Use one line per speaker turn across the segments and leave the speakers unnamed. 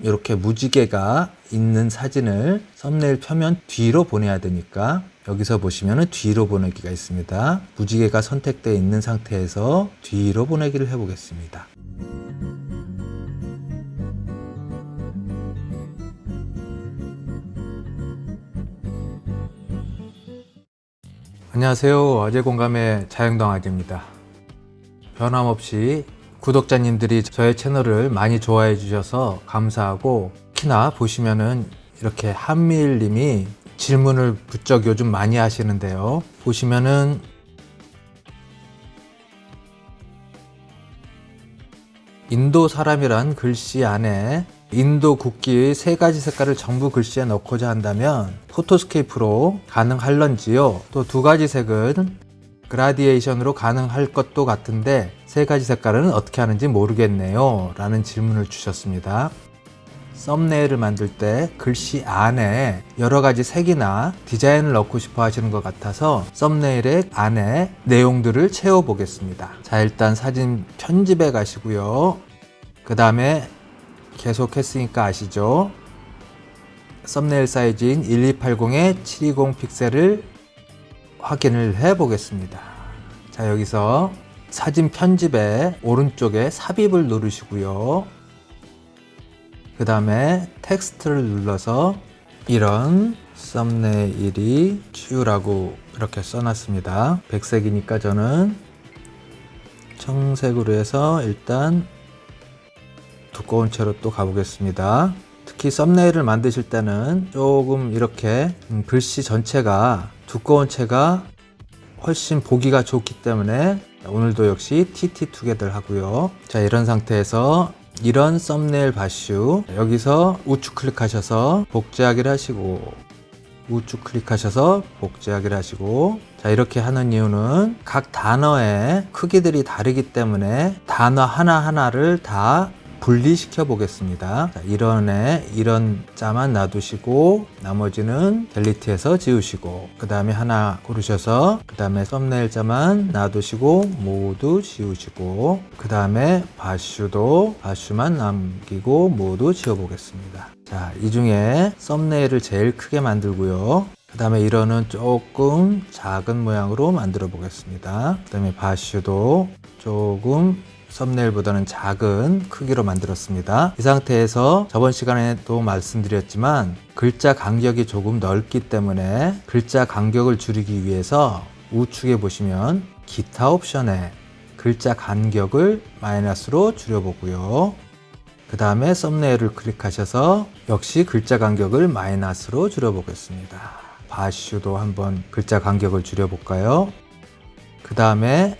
이렇게 무지개가 있는 사진을 썸네일 표면 뒤로 보내야 되니까 여기서 보시면은 뒤로 보내기가 있습니다. 무지개가 선택되어 있는 상태에서 뒤로 보내기를 해보겠습니다. 안녕하세요. 어제공감의 자연동아지입니다. 변함없이 구독자님들이 저의 채널을 많이 좋아해 주셔서 감사하고, 특히나 보시면은 이렇게 한미일님이 질문을 부쩍 요즘 많이 하시는데요. 보시면은 인도 사람이란 글씨 안에 인도 국기의 3가지 색깔을 전부 글씨에 넣고자 한다면 포토스케이프로 가능할런지요? 또 2가지 색은 그라디에이션으로 가능할 것도 같은데 3가지 색깔은 어떻게 하는지 모르겠네요 라는 질문을 주셨습니다. 썸네일을 만들 때 글씨 안에 여러가지 색이나 디자인을 넣고 싶어 하시는 것 같아서 썸네일의 안에 내용들을 채워 보겠습니다. 자, 일단 사진 편집에 가시고요. 그 다음에 계속 했으니까 아시죠? 썸네일 사이즈인 1280에 720 픽셀을 확인을 해 보겠습니다. 자, 여기서 사진 편집에 오른쪽에 삽입을 누르시고요. 그 다음에 텍스트를 눌러서 이런 썸네일이 치우라고 이렇게 써놨습니다. 백색이니까 저는 청색으로 해서 일단 두꺼운 채로 또 가보겠습니다. 특히 썸네일을 만드실 때는 조금 이렇게 글씨 전체가 두꺼운 채가 훨씬 보기가 좋기 때문에 오늘도 역시 TT 투게더 하고요. 자, 이런 상태에서 이런 썸네일 바슈, 여기서 우측 클릭하셔서 복제하기를 하시고, 우측 클릭하셔서 복제하기를 하시고, 자, 이렇게 하는 이유는 각 단어의 크기들이 다르기 때문에 단어 하나하나를 다 분리시켜 보겠습니다. 자, 이런 자만 놔두시고 나머지는 델리트해서 지우시고, 그 다음에 하나 고르셔서 그 다음에 썸네일 자만 놔두시고 모두 지우시고, 그 다음에 바슈만 남기고 모두 지워 보겠습니다. 자, 이 중에 썸네일을 제일 크게 만들고요. 그 다음에 이런은 조금 작은 모양으로 만들어 보겠습니다. 그 다음에 바슈도 조금 썸네일보다는 작은 크기로 만들었습니다. 이 상태에서 저번 시간에도 말씀드렸지만 글자 간격이 조금 넓기 때문에 글자 간격을 줄이기 위해서 우측에 보시면 기타 옵션에 글자 간격을 마이너스로 줄여보고요. 그 다음에 썸네일을 클릭하셔서 역시 글자 간격을 마이너스로 줄여보겠습니다. 바슈도 한번 글자 간격을 줄여볼까요? 그 다음에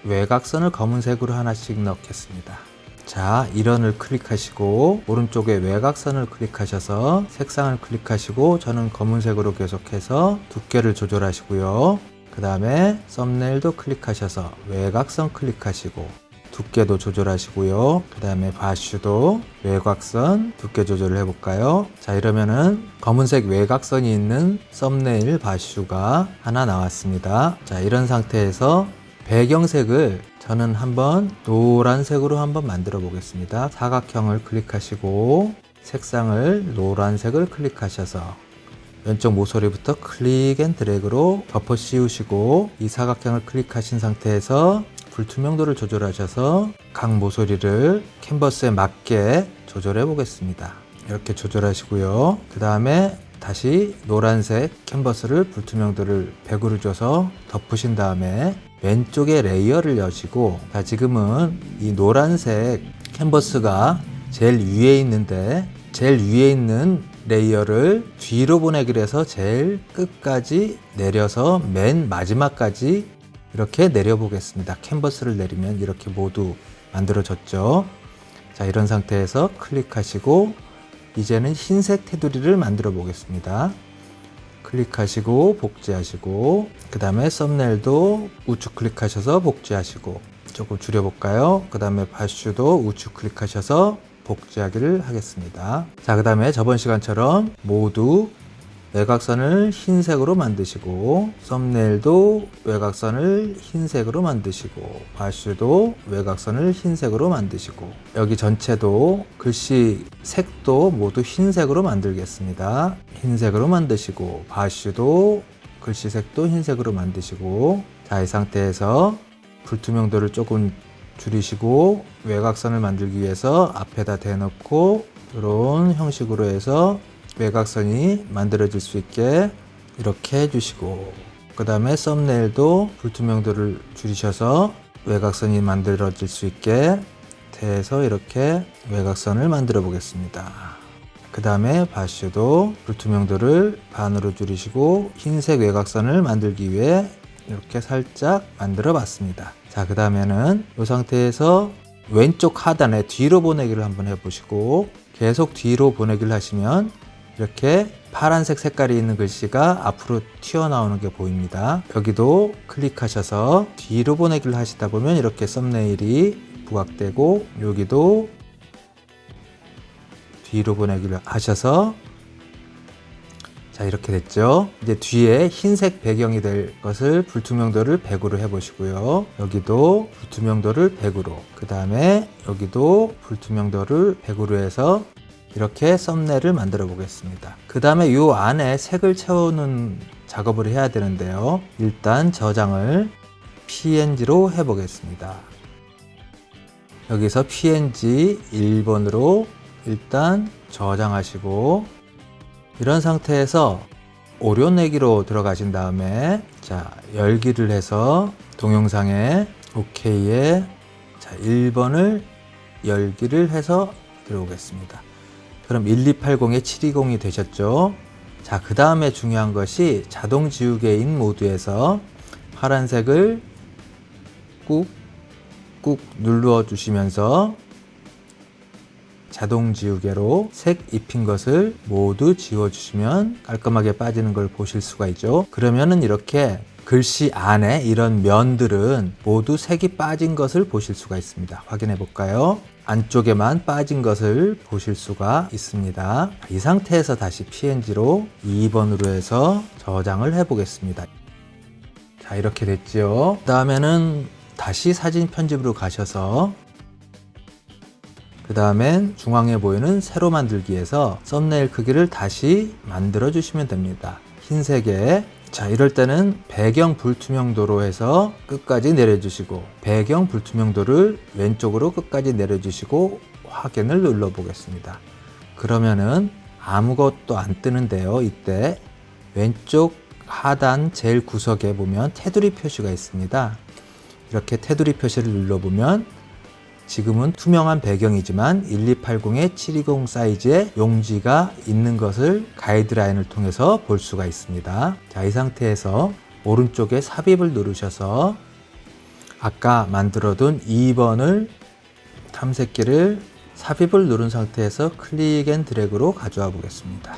외곽선을 검은색으로 하나씩 넣겠습니다. 자, 이런을 클릭하시고 오른쪽에 외곽선을 클릭하셔서 색상을 클릭하시고, 저는 검은색으로 계속해서 두께를 조절하시고요. 그 다음에 썸네일도 클릭하셔서 외곽선 클릭하시고 두께도 조절하시고요. 그 다음에 바슈도 외곽선 두께 조절을 해볼까요? 자, 이러면은 검은색 외곽선이 있는 썸네일 바슈가 하나 나왔습니다. 자, 이런 상태에서 배경색을 저는 한번 노란색으로 한번 만들어 보겠습니다. 사각형을 클릭하시고 색상을 노란색을 클릭하셔서 왼쪽 모서리부터 클릭 앤 드래그로 덮어 씌우시고, 이 사각형을 클릭하신 상태에서 불투명도를 조절하셔서 각 모서리를 캔버스에 맞게 조절해 보겠습니다. 이렇게 조절하시고요. 그 다음에 다시 노란색 캔버스를 불투명도를 100으로 줘서 덮으신 다음에 왼쪽에 레이어를 여시고, 자, 지금은 이 노란색 캔버스가 제일 위에 있는데 제일 위에 있는 레이어를 뒤로 보내기로 해서 제일 끝까지 내려서 맨 마지막까지 이렇게 내려 보겠습니다. 캔버스를 내리면 이렇게 모두 만들어졌죠. 자, 이런 상태에서 클릭하시고 이제는 흰색 테두리를 만들어 보겠습니다. 클릭하시고 복제하시고, 그 다음에 썸네일도 우측 클릭하셔서 복제하시고, 조금 줄여볼까요? 그 다음에 바슈도 우측 클릭하셔서 복제하기를 하겠습니다. 자, 그 다음에 저번 시간처럼 모두 외곽선을 흰색으로 만드시고, 썸네일도 외곽선을 흰색으로 만드시고, 바슈도 외곽선을 흰색으로 만드시고, 여기 전체도 글씨 색도 모두 흰색으로 만들겠습니다. 흰색으로 만드시고, 바슈도 글씨 색도 흰색으로 만드시고, 자, 이 상태에서 불투명도를 조금 줄이시고 외곽선을 만들기 위해서 앞에다 대놓고 이런 형식으로 해서 외곽선이 만들어질 수 있게 이렇게 해주시고, 그 다음에 썸네일도 불투명도를 줄이셔서 외곽선이 만들어질 수 있게 대서 이렇게 외곽선을 만들어 보겠습니다. 그 다음에 바슈도 불투명도를 반으로 줄이시고 흰색 외곽선을 만들기 위해 이렇게 살짝 만들어 봤습니다. 자, 그 다음에는 이 상태에서 왼쪽 하단에 뒤로 보내기를 한번 해보시고, 계속 뒤로 보내기를 하시면 이렇게 파란색 색깔이 있는 글씨가 앞으로 튀어나오는 게 보입니다. 여기도 클릭하셔서 뒤로 보내기를 하시다 보면 이렇게 썸네일이 부각되고, 여기도 뒤로 보내기를 하셔서, 자, 이렇게 됐죠. 이제 뒤에 흰색 배경이 될 것을 불투명도를 100으로 해보시고요. 여기도 불투명도를 100으로, 그 다음에 여기도 불투명도를 100으로 해서 이렇게 썸네일을 만들어 보겠습니다. 그 다음에 이 안에 색을 채우는 작업을 해야 되는데요. 일단 저장을 PNG로 해보겠습니다. 여기서 PNG 1번으로 일단 저장하시고, 이런 상태에서 오려내기로 들어가신 다음에, 자, 열기를 해서 동영상에 OK에, 자, 1번을 열기를 해서 들어오겠습니다. 그럼 1280에 720이 되셨죠? 자, 그 다음에 중요한 것이 자동 지우개인 모드에서 파란색을 꾹꾹 눌러 주시면서 자동 지우개로 색 입힌 것을 모두 지워주시면 깔끔하게 빠지는 걸 보실 수가 있죠. 그러면은 이렇게 글씨 안에 이런 면들은 모두 색이 빠진 것을 보실 수가 있습니다. 확인해 볼까요? 안쪽에만 빠진 것을 보실 수가 있습니다. 이 상태에서 다시 PNG로 2번으로 해서 저장을 해 보겠습니다. 자, 이렇게 됐죠. 그 다음에는 다시 사진 편집으로 가셔서, 그 다음엔 중앙에 보이는 세로 만들기에서 썸네일 크기를 다시 만들어 주시면 됩니다. 흰색에, 자, 이럴 때는 배경 불투명도로 해서 끝까지 내려주시고, 배경 불투명도를 왼쪽으로 끝까지 내려주시고 확인을 눌러 보겠습니다. 그러면은 아무것도 안 뜨는데요. 이때 왼쪽 하단 제일 구석에 보면 테두리 표시가 있습니다. 이렇게 테두리 표시를 눌러보면 지금은 투명한 배경이지만 1280에 720 사이즈의 용지가 있는 것을 가이드라인을 통해서 볼 수가 있습니다. 자, 이 상태에서 오른쪽에 삽입을 누르셔서 아까 만들어둔 2번을 탐색기를 삽입을 누른 상태에서 클릭 앤 드래그로 가져와 보겠습니다.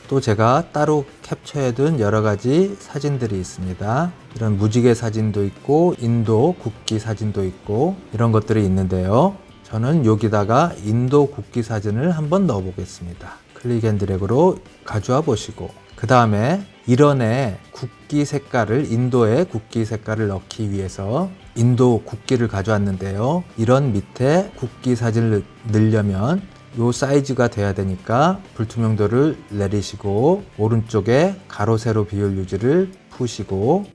또 제가 따로 캡처해둔 여러 가지 사진들이 있습니다. 이런 무지개 사진도 있고 인도 국기 사진도 있고 이런 것들이 있는데요. 저는 여기다가 인도 국기 사진을 한번 넣어 보겠습니다. 클릭 앤 드래그로 가져와 보시고, 그 다음에 일원에 국기 색깔을, 인도의 국기 색깔을 넣기 위해서 인도 국기를 가져왔는데요. 이런 밑에 국기 사진을 넣으려면 요 사이즈가 돼야 되니까 불투명도를 내리시고 오른쪽에 가로 세로 비율 유지를 푸시고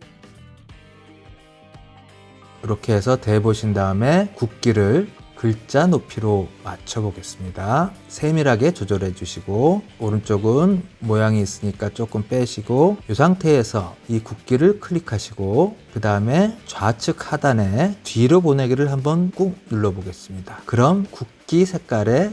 이렇게 해서 대보신 다음에 국기를 글자 높이로 맞춰 보겠습니다. 세밀하게 조절해 주시고 오른쪽은 모양이 있으니까 조금 빼시고 이 상태에서 이 국기를 클릭하시고 그 다음에 좌측 하단에 뒤로 보내기를 한번 꾹 눌러 보겠습니다. 그럼 국기 색깔에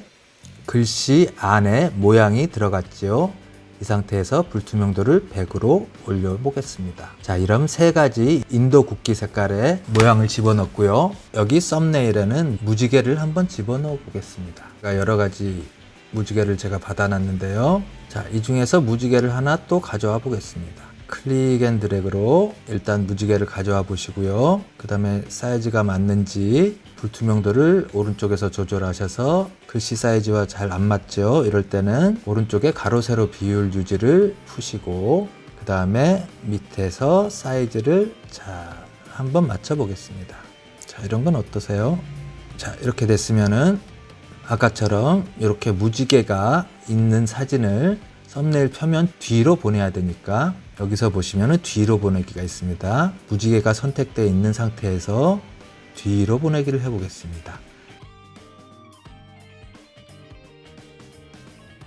글씨 안에 모양이 들어갔지요. 이 상태에서 불투명도를 100으로 올려보겠습니다. 자, 이런 세 가지 인도 국기 색깔의 모양을 집어넣고요. 여기 썸네일에는 무지개를 한번 집어넣어 보겠습니다. 여러 가지 무지개를 제가 받아놨는데요. 자, 이 중에서 무지개를 하나 또 가져와 보겠습니다. 클릭 앤 드래그로 일단 무지개를 가져와 보시고요. 그 다음에 사이즈가 맞는지 불투명도를 오른쪽에서 조절하셔서 글씨 사이즈와 잘 안 맞죠? 이럴 때는 오른쪽에 가로 세로 비율 유지를 푸시고 그 다음에 밑에서 사이즈를 한번 맞춰 보겠습니다. 자, 이런 건 어떠세요? 자, 이렇게 됐으면은 아까처럼 이렇게 무지개가 있는 사진을 썸네일 표면 뒤로 보내야 되니까 여기서 보시면은 뒤로 보내기가 있습니다. 무지개가 선택되어 있는 상태에서 뒤로 보내기를 해보겠습니다.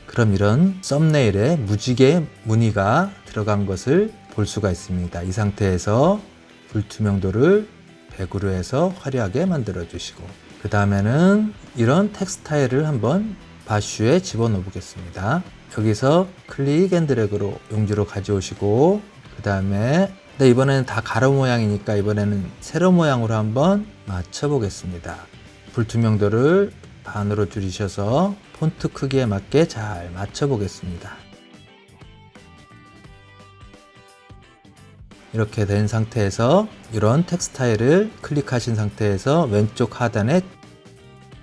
그럼 이런 썸네일에 무지개 무늬가 들어간 것을 볼 수가 있습니다. 이 상태에서 불투명도를 100으로 해서 화려하게 만들어 주시고 그 다음에는 이런 텍스타일을 한번 바슈에 집어넣어 보겠습니다. 여기서 클릭 앤 드래그로 용지로 가져오시고 그 다음에 이번에는 다 가로 모양이니까 이번에는 세로 모양으로 한번 맞춰 보겠습니다. 불투명도를 반으로 줄이셔서 폰트 크기에 맞게 잘 맞춰 보겠습니다. 이렇게 된 상태에서 이런 텍스타일을 클릭하신 상태에서 왼쪽 하단에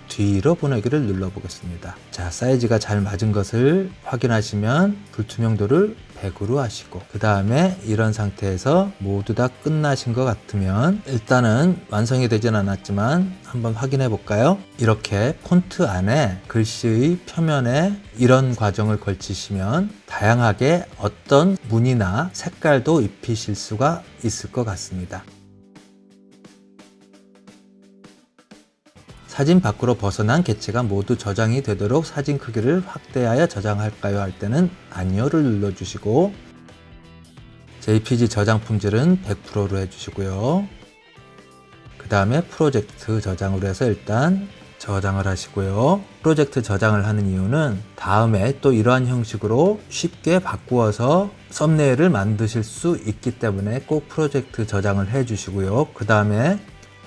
뒤로 보내기를 눌러 보겠습니다. 자, 사이즈가 잘 맞은 것을 확인하시면 불투명도를 100으로 하시고 그 다음에 이런 상태에서 모두 다 끝나신 것 같으면 일단은 완성이 되진 않았지만 한번 확인해 볼까요? 이렇게 폰트 안에 글씨의 표면에 이런 과정을 걸치시면 다양하게 어떤 무늬나 색깔도 입히실 수가 있을 것 같습니다. 사진 밖으로 벗어난 개체가 모두 저장이 되도록 사진 크기를 확대하여 저장할까요? 할 때는 아니요를 눌러주시고 JPG 저장 품질은 100%로 해주시고요. 그 다음에 프로젝트 저장으로 해서 일단 저장을 하시고요. 프로젝트 저장을 하는 이유는 다음에 또 이러한 형식으로 쉽게 바꾸어서 썸네일을 만드실 수 있기 때문에 꼭 프로젝트 저장을 해주시고요. 그 다음에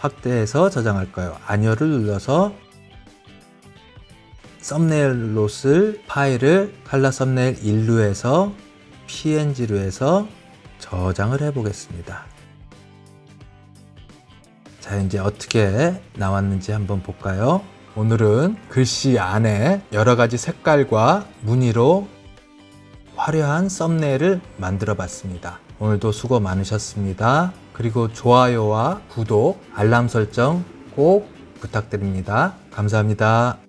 확대해서 저장할까요? 아니요를 눌러서 썸네일로 쓸 파일을 칼라 썸네일 1로 해서 PNG로 해서 저장을 해 보겠습니다. 자, 이제 어떻게 나왔는지 한번 볼까요? 오늘은 글씨 안에 여러 가지 색깔과 무늬로 화려한 썸네일을 만들어 봤습니다. 오늘도 수고 많으셨습니다. 그리고 좋아요와 구독, 알람 설정 꼭 부탁드립니다. 감사합니다.